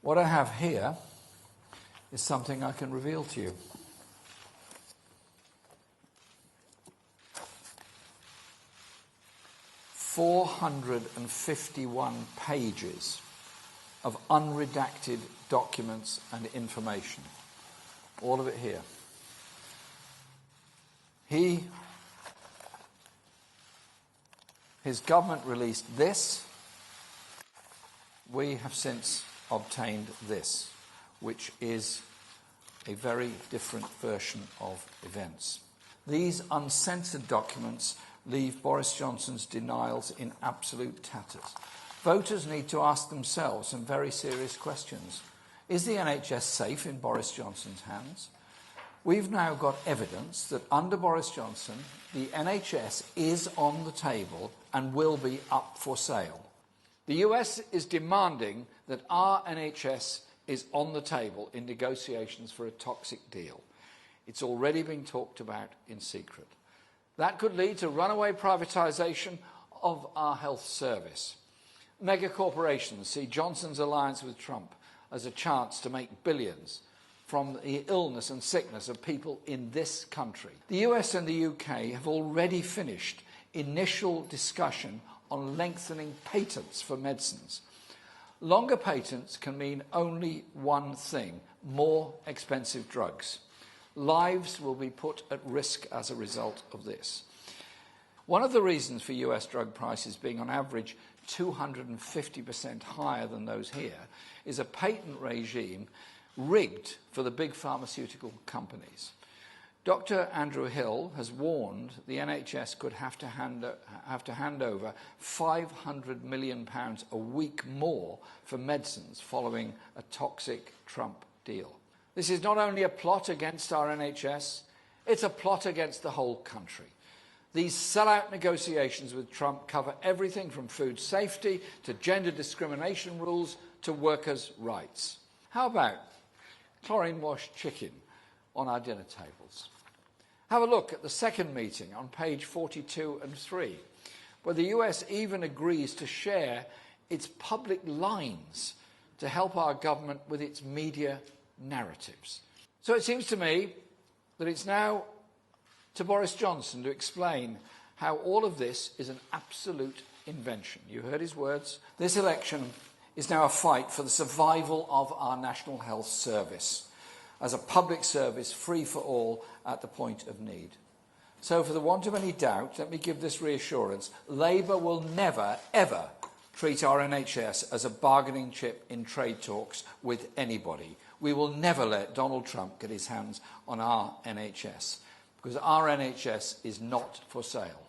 What I have here is something I can reveal to you. "451 pages of unredacted documents and information. All of it here. His government released this. We have since obtained this, which is a very different version of events. These uncensored documents leave Boris Johnson's denials in absolute tatters. Voters need to ask themselves some very serious questions. Is the NHS safe in Boris Johnson's hands? We've now got evidence that under Boris Johnson, the NHS is on the table and will be up for sale. The US is demanding that our NHS is on the table in negotiations for a toxic deal. It's already been talked about in secret. That could lead to runaway privatisation of our health service. Mega corporations see Johnson's alliance with Trump as a chance to make billions from the illness and sickness of people in this country. The US and the UK have already finished initial discussion on lengthening patents for medicines. Longer patents can mean only one thing: more expensive drugs. Lives will be put at risk as a result of this. One of the reasons for US drug prices being on average 250% higher than those here is a patent regime rigged for the big pharmaceutical companies. Dr. Andrew Hill has warned the NHS could have to hand over £500 million a week more for medicines following a toxic Trump deal. This is not only a plot against our NHS, it's a plot against the whole country. These sellout negotiations with Trump cover everything from food safety to gender discrimination rules to workers' rights. How about chlorine-washed chicken on our dinner tables? Have a look at the second meeting on page 42 and 3, where the US even agrees to share its public lines to help our government with its media narratives. So it seems to me that it's now to Boris Johnson to explain how all of this is an absolute invention. You heard his words. This election is now a fight for the survival of our National Health Service as a public service free for all at the point of need. So for the want of any doubt, let me give this reassurance: Labour will never, ever treat our NHS as a bargaining chip in trade talks with anybody. We will never let Donald Trump get his hands on our NHS, because our NHS is not for sale.